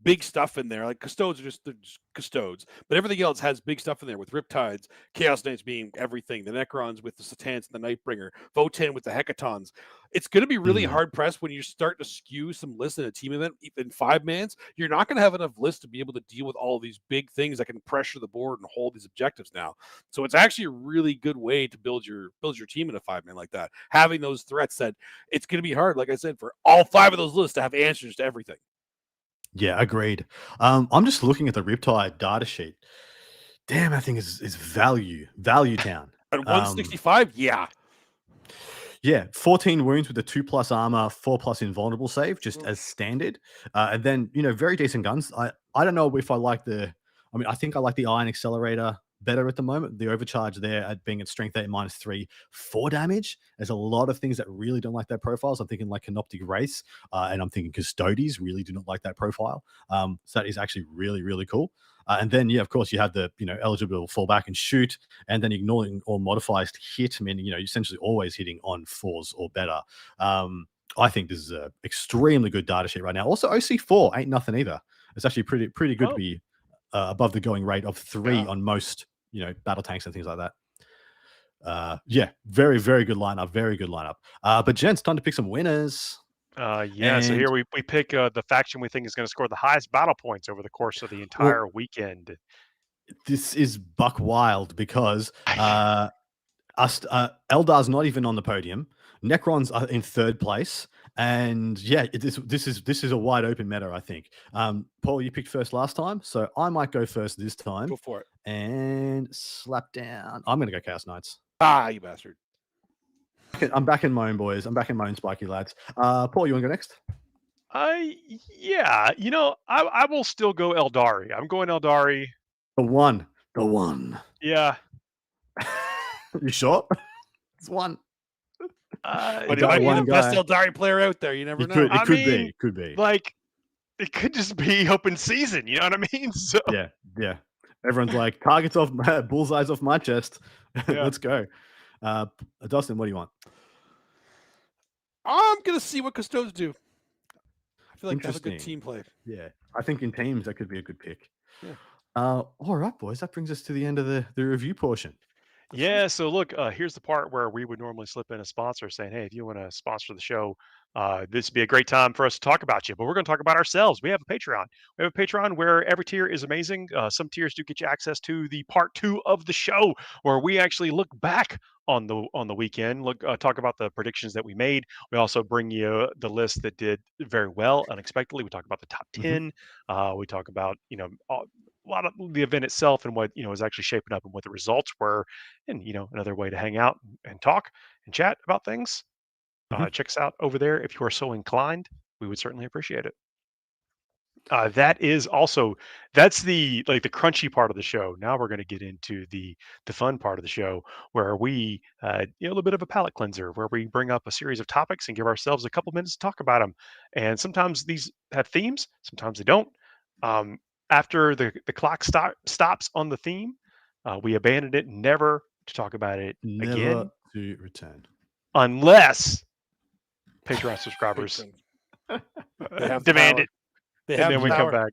big stuff in there. Like Custodes are just Custodes, but everything else has big stuff in there with Riptides, Chaos Knights being everything, the Necrons with the Satans and the Nightbringer, Votann with the Hecatons. It's going to be really hard pressed when you start to skew some lists in a team event in 5-mans. You're not going to have enough lists to be able to deal with all of these big things that can pressure the board and hold these objectives now. So it's actually a really good way to build your team in a 5-man like that. Having those threats that it's going to be hard, like I said, for all 5 of those lists to have answers to everything. Yeah, agreed. I'm just looking at the Riptide data sheet. Damn, that thing is value town. At 165, yeah. Yeah, 14 wounds with the 2+ armor, 4+ invulnerable save, just as standard. And then, very decent guns. I don't know if I like I think I like the Iron Accelerator better at the moment. The overcharge there at being at strength 8 -3, 4 damage. There's a lot of things that really don't like that profile. So I'm thinking like Canoptic Race, and I'm thinking Custodes really do not like that profile. So that is actually really, really cool. And then, yeah, of course, you have the eligible fall back and shoot, and then ignoring all modifiers to hit, meaning you're essentially always hitting on 4s or better. I think this is a extremely good data sheet right now. Also, OC4 ain't nothing either. It's actually pretty good to be above the going rate of 3 on most battle tanks and things like that. Yeah, very, very good lineup. Very good lineup. But gents, time to pick some winners. Yeah, so here we pick the faction we think is going to score the highest battle points over the course of the entire weekend. This is buck wild because Eldar's not even on the podium. Necrons are in 3rd place, and yeah, this is a wide open meta, I think. Paul, you picked first last time, so I might go first this time. Go for it. And slap down. I'm gonna go Chaos Knights. Ah, you bastard. I'm back in my own, boys. I'm back in my own spiky lads. Paul, you want to go next? Yeah, I will still go Eldari. I'm going Eldari. The one. Yeah. You sure? It's one. But he might be the best Eldari player out there. You never know. It could be. Like, it could just be open season. You know what I mean? So yeah. Everyone's like, targets off bullseyes off my chest. Yeah. Let's go. Dustin, what do you want? I'm gonna see what Custodes do. I feel like they have a good team play. Yeah, I think in teams that could be a good pick. Yeah. All right, boys. That brings us to the end of the review portion. Yeah, so look, here's the part where we would normally slip in a sponsor saying, hey, if you want to sponsor the show, this would be a great time for us to talk about you. But we're going to talk about ourselves. We have a Patreon. We have a Patreon where every tier is amazing. Some tiers do get you access to the part 2 of the show, where we actually look back on the weekend, talk about the predictions that we made. We also bring you the list that did very well unexpectedly. We talk about the top 10. We talk about a lot of the event itself and what is actually shaping up and what the results were, and another way to hang out and talk and chat about things. Check us out over there if you are so inclined. We would certainly appreciate it. That's the crunchy part of the show. Now we're going to get into the fun part of the show, where we a little bit of a palate cleanser, where we bring up a series of topics and give ourselves a couple minutes to talk about them. And sometimes these have themes, sometimes they don't. After the clock stops on the theme, we abandon it, never to talk about it again, to return, unless Patreon subscribers demand it. And then we come back.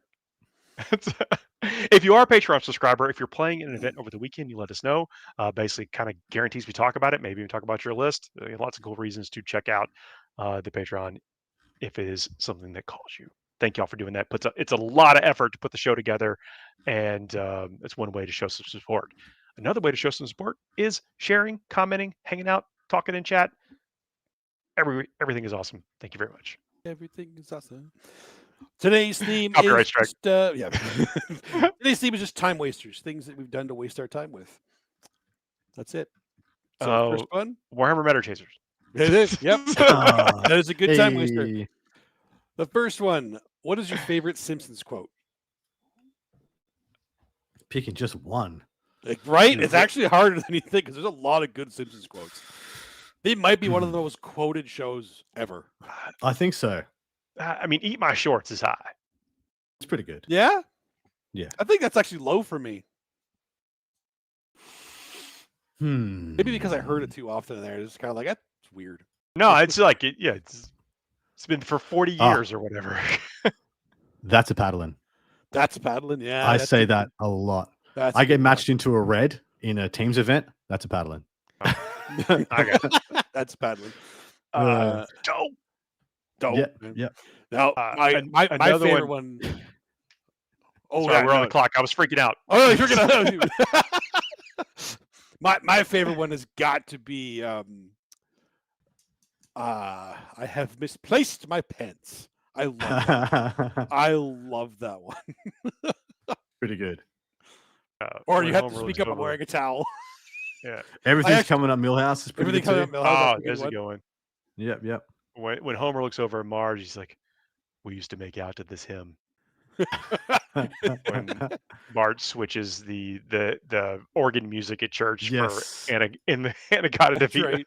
If you are a Patreon subscriber, if you're playing an event over the weekend, you let us know. Basically, kind of guarantees we talk about it. Maybe we talk about your list. Lots of cool reasons to check out the Patreon if it is something that calls you. Thank y'all for doing that. It's a lot of effort to put the show together, and it's one way to show some support. Another way to show some support is sharing, commenting, hanging out, talking in chat. Everything is awesome. Thank you very much. Everything is awesome. Today's theme Copyright is strike. Today's theme is just time wasters, things that we've done to waste our time with. That's it. So first one, Warhammer Meta Chasers. It is. Yep. That is a good time waster. Hey. The first one. What is your favorite Simpsons quote? Picking just one. Right? It's actually harder than you think because there's a lot of good Simpsons quotes. They might be one of the most quoted shows ever. I think so. I mean, Eat My Shorts is high. It's pretty good. Yeah? Yeah. I think that's actually low for me. Maybe because I heard it too often in there. It's kind of like, that's weird. No, it's like, it's been for 40 years or whatever. That's a paddling. That's a paddling, yeah. I say that a lot. I get matched into a red in a teams event. That's a paddling. Okay. That's paddling. Dope. Yeah. Now, my favorite one. Oh, sorry, we're on the clock. I was freaking out. Oh, you're freaking out. My favorite one has got to be I have misplaced my pants. I love that. I love that one. Pretty good. Or you have to speak up. I'm wearing a towel. Yeah. Everything's coming up Millhouse. Is pretty Everything good coming up Millhouse. Oh, there's a good one. Yep. When Homer looks over at Marge, he's like, "We used to make out to this hymn." when Bart switches the organ music at church Yes. for Anagata That's Devita.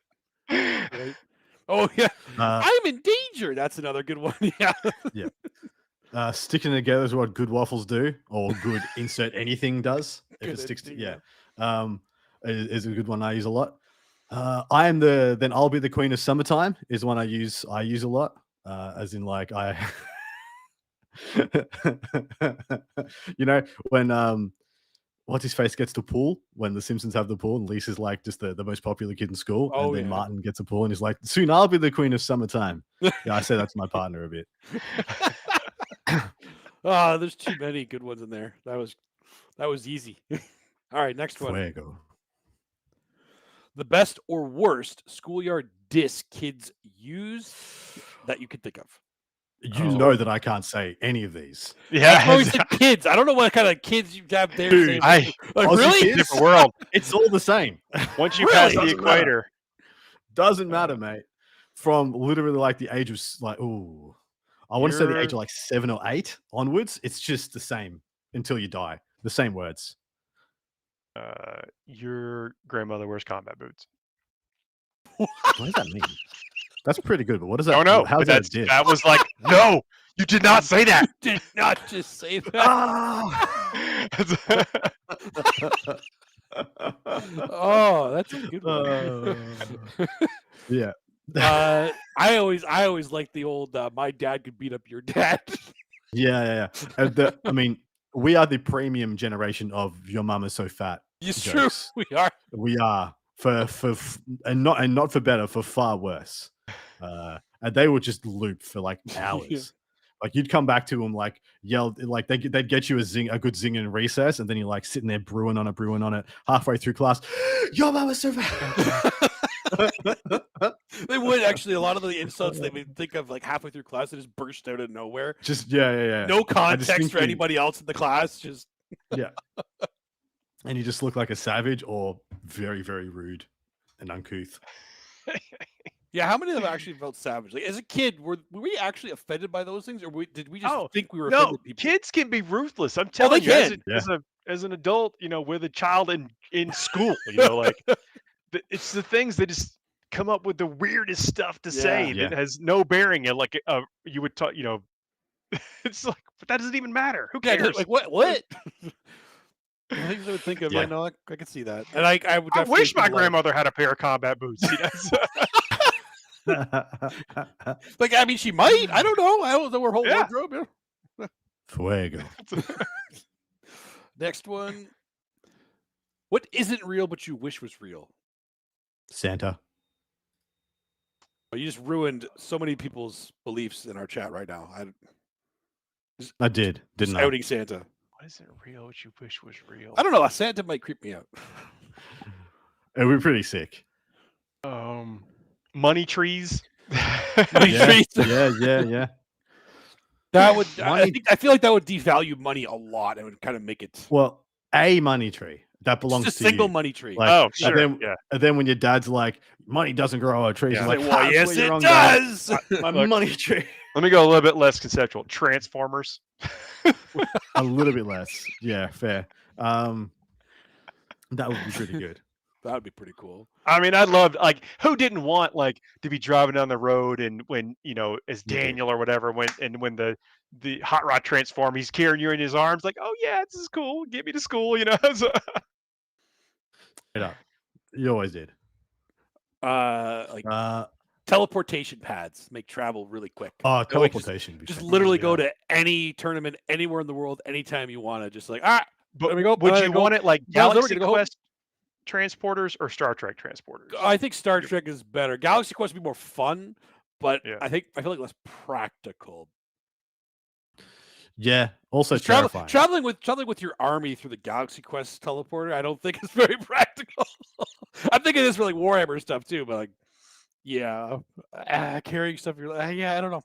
right. Right. Oh yeah, I'm in danger. That's another good one. Yeah. Sticking together is what good waffles do, or good insert anything does. If Good it sticks to, anything, is a good one I use a lot. Then I'll be the queen of summertime is one I use a lot. As in like when what's his face gets to pool when the Simpsons have the pool and Lisa's like just the most popular kid in school, Oh, and then yeah. Martin gets a pool and he's like, soon I'll be the queen of summertime. Yeah, I say that's my partner a bit. There's too many good ones in there. That was easy. All right, next one. Fuego. The best or worst schoolyard diss kids use that you could think of. You know that I can't say any of these. Yeah, I always said kids. I don't know what kind of kids you have there. Dude, like, Aussie really? kids? different world. It's all the same. Once you Really? pass the Doesn't matter. equator, Doesn't matter, mate. From literally like the age of I want to say the age You're- of like 7 or 8 onwards. It's just the same until you die. The same words. your grandmother wears combat boots. What does that mean? That's pretty good, but what does that? Oh no, How's but that? a diss? that was like, no, you did not say that. Did not just say that. Oh, that's a good one. Yeah. I always like the old my dad could beat up your dad. Yeah. I mean, we are the premium generation of your mum is so fat. It's jokes. true. We are. We are and not for better, for far worse. And they would just loop for like hours. Yeah. Like you'd come back to them, like yell, like they'd get you a good zing in recess, and then you're like sitting there brewing on it halfway through class. Your mum is so fat. They would actually. A lot of the insults they would think of like halfway through class, they just burst out of nowhere. Just yeah. No context for distinctly- anybody else in the class. Just Yeah. And you just look like a savage or very, very rude and uncouth. yeah. How many of them actually felt savage? Like as a kid, were we actually offended by those things, or did we just think we were No, offended people? kids can be ruthless. I'm they telling you, can. as an adult, with a child in school, like it's the things that just come up with the weirdest stuff to say Yeah. that has no bearing. And like you would talk, it's like, but that doesn't even matter. Who Yeah, cares? like what? Things I would think of. Yeah. I know. I could see that, and I would. I definitely wish my feel like- grandmother had a pair of combat boots. Like, I mean, she might. I don't know. I don't know her whole Yeah. wardrobe. Yeah. Fuego. Next one. What isn't real but you wish was real? Santa. Oh, you just ruined so many people's beliefs in our chat right now. I did, didn't I? Outing Santa. What isn't real? What you wish was real? I don't know. Santa might creep me out. It would be pretty sick. Money trees. Money Yeah, trees. yeah. That would. Money- I feel like that would devalue money a lot. It would kind of make it Well, a money tree that belongs just a to single you. money tree. Like, Oh, and sure. then- yeah. And then when your dad's like, money doesn't grow on trees, Yeah. you're like, Well, "Ha, yes, that's where it you're wrong, Dad. does. My Look. money tree. Let me go a little bit less conceptual. Transformers. A little bit less. Yeah, fair. That would be pretty good. That would be pretty cool. I mean, I loved who didn't want to be driving down the road and when as You did. Daniel or whatever when the hot rod transform, he's carrying you in his arms like, oh yeah, this is cool. Get me to school, so- Straight up. You always did. Like teleportation pads make travel really quick. Oh, Like, teleportation. would be Just sick. literally go Yeah. to any tournament anywhere in the world anytime you want to. Just like, But there we go. would There you we go. want it like Buzz over, Galaxy gonna go home. Quest transporters or Star Trek transporters? I think Star Trek is better. Galaxy Quest would be more fun, but Yeah. I feel like less practical. Yeah. Also Just terrifying. traveling with your army through the Galaxy Quest teleporter, I don't think is very practical. I'm thinking this for like Warhammer stuff too, but like, yeah, carrying stuff. I don't know.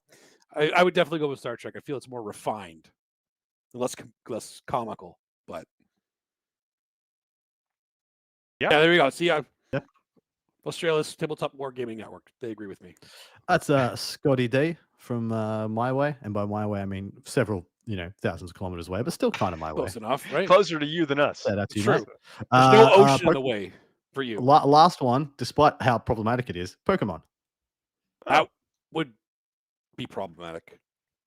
I would definitely go with Star Trek. I feel it's more refined, less comical. But Yeah. there we go. See, Yeah. Australia's Tabletop Wargaming Network. They agree with me. That's Scotty D from My Way, and by My Way I mean several thousands of kilometers away, but still kind of my way. Close enough, right? Closer to you than us. Yeah, that's you, True. mate. There's no ocean in the way for you. Last one, despite how problematic it is, Pokemon. That would be problematic,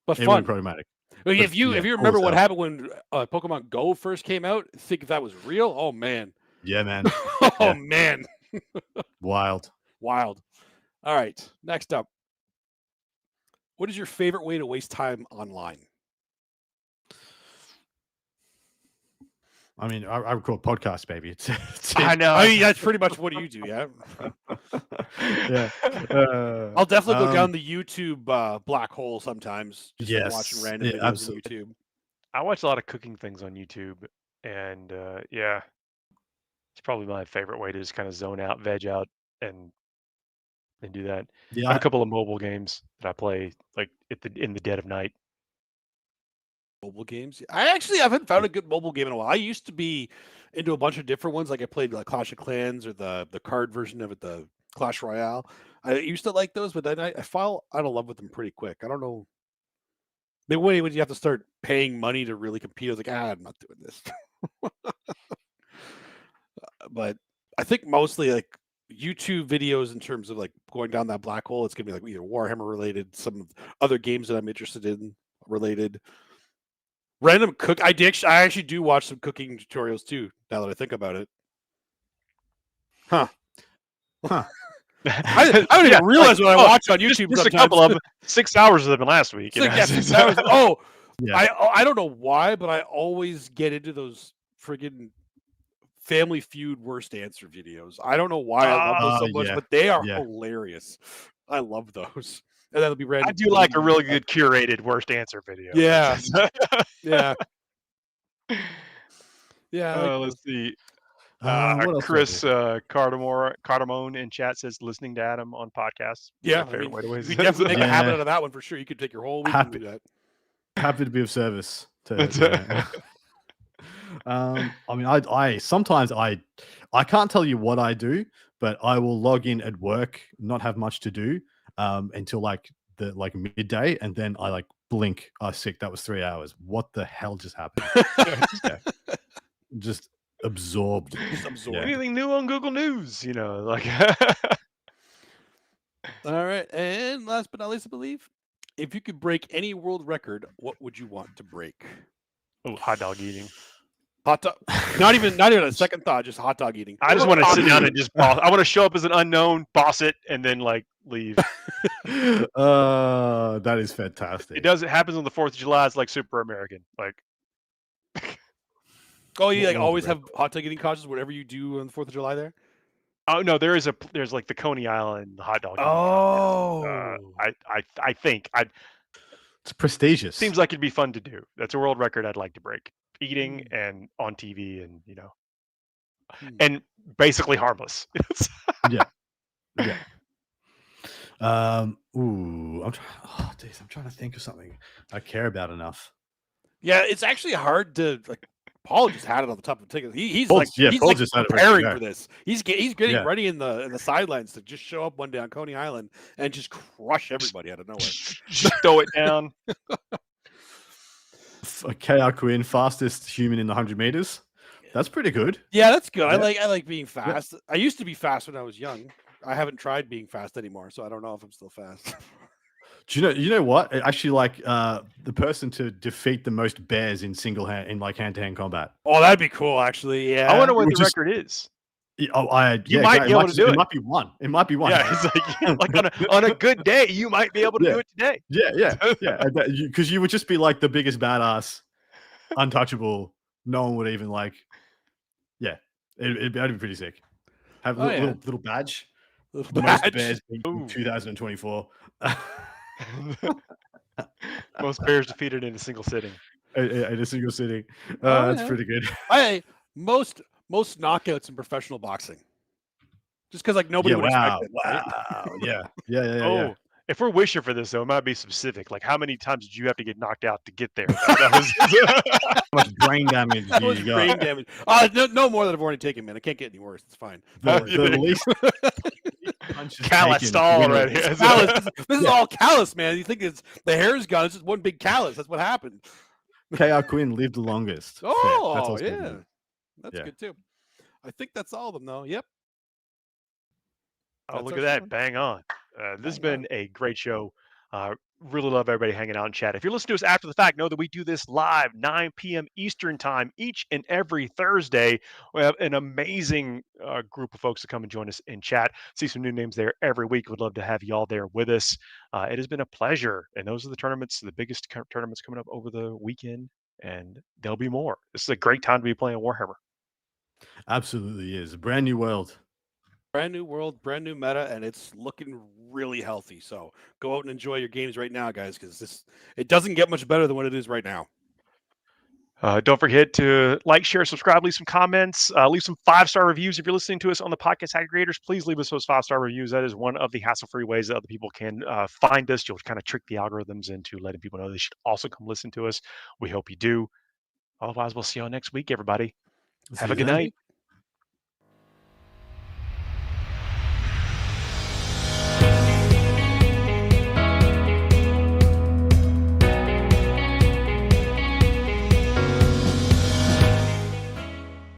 but It would fun. be problematic. Well, if you remember what stuff. happened when Pokemon Go first came out, think if that was real. Oh man. Yeah, man. Oh man. Wild. All right. Next up. What is your favorite way to waste time online? I mean, I record podcasts, baby. It's I know. I mean, that's pretty much what you do, yeah. yeah. I'll definitely go down the YouTube black hole sometimes. Just Yes. watching random videos absolutely. on YouTube. I watch a lot of cooking things on YouTube, and it's probably my favorite way to just kind of zone out, veg out, and do that. I have a couple of mobile games that I play like in the dead of night. Mobile games. I actually haven't found a good mobile game in a while. I used to be into a bunch of different ones. Like I played like Clash of Clans or the card version of it, the Clash Royale. I used to like those, but then I fall out of love with them pretty quick. I don't know. The way when you have to start paying money to really compete, I was like, I'm not doing this. But I think mostly like YouTube videos in terms of like going down that black hole, it's gonna be like either Warhammer related, some other games that I'm interested in related. Random cook. I actually do watch some cooking tutorials too. Now that I think about it, Huh. I don't even realize what I watch on YouTube. Just a sometimes. couple of them. 6 hours of them last week. It's like, yeah, 6 hours. Oh, Yeah. I don't know why, but I always get into those friggin' Family Feud worst answer videos. I don't know why I love those so much, yeah. but they are Yeah. hilarious. I love those. And that'll be random. I do like a really good curated worst answer video. Yeah. Yeah. Yeah. I like Let's see. what else Chris Cardamone in chat says listening to Adam on podcasts. Yeah, My favorite way to waste we definitely make a Yeah. habit out of that one for sure. You could take your whole week and do that. Happy to be of service. I mean, I sometimes I can't tell you what I do, but I will log in at work, not have much to do until like midday, and then I like blink. Oh, sick! That was 3 hours. What the hell just happened? Just absorbed. Anything new on Google News? Like. All right, and last but not least, I believe, if you could break any world record, what would you want to break? Oh, hot dog eating. Hot dog. Not even a second thought. Just hot dog eating. I just want to sit down and just boss. I want to show up as an unknown, boss it, and then like leave. That is fantastic. It happens on the 4th of July. It's like super American. Like. Oh, you like always have hot dog eating contests, whatever you do on the 4th of July there? Oh no, there's like the Coney Island hot dog. Oh, I think it's prestigious. Seems like it'd be fun to do. That's a world record I'd like to break. Eating and on TV and and basically harmless. Yeah. Ooh, I'm trying to think of something I care about enough. Yeah, it's actually hard to like. Paul just had it on the top of the ticket. He's Paul like just had it preparing ready, for this. He's getting ready in the sidelines to just show up one day on Coney Island and just crush everybody out of nowhere. Just throw it down. KR Quinn, fastest human in the 100 meters. That's pretty good. Yeah, that's good. Yeah. I like being fast. I used to be fast when I was young. I haven't tried being fast anymore, so I don't know if I'm still fast. Do you know what? Actually, like the person to defeat the most bears in hand-to-hand combat. Oh, that'd be cool, actually. Yeah. I wonder what the record is. You might be able to do it. It might be one. It might be one. Yeah, it's like on a good day, you might be able to do it today. Yeah. Because you would just be like the biggest badass, untouchable. No one would even like. Yeah, that'd be pretty sick. Have a little badge. Little The badge. most bears beat in 2024. Most bears defeated in a single sitting. In a single sitting. That's pretty good. Most knockouts in professional boxing. Just because like nobody would expect it. Right? Wow. Yeah. If we're wishing for this, though, it might be specific. Like, how many times did you have to get knocked out to get there? That was How much brain damage do you got? Brain damage. No more than I've already taken, man. I can't get any worse. It's fine. The least punches calloused taken all to win already. it. Callus. This is all callus, man. You think it's the hair's gone? It's just one big callus. That's what happened. KR Quinn lived the longest. Fair. That's Oh, also yeah. good. That's Yeah. good too. I think that's all of them, though. Yep. Oh, That's look our at that. show. Bang on. This has Bang on. been a great show. Really love everybody hanging out in chat. If you're listening to us after the fact, know that we do this live 9 p.m. Eastern time each and every Thursday. We have an amazing group of folks to come and join us in chat. See some new names there every week. Would love to have you all there with us. It has been a pleasure. And those are the tournaments, the biggest tournaments coming up over the weekend. And there'll be more. This is a great time to be playing Warhammer. Absolutely is. A brand new world. Brand new world, brand new meta, and it's looking really healthy. So go out and enjoy your games right now, guys, because it doesn't get much better than what it is right now. Don't forget to like, share, subscribe, leave some comments, leave some 5-star reviews. If you're listening to us on the podcast aggregators, please leave us those 5-star reviews. That is one of the hassle-free ways that other people can find us. You'll kind of trick the algorithms into letting people know they should also come listen to us. We hope you do. Otherwise, we'll see you all next week, everybody. Have a good night.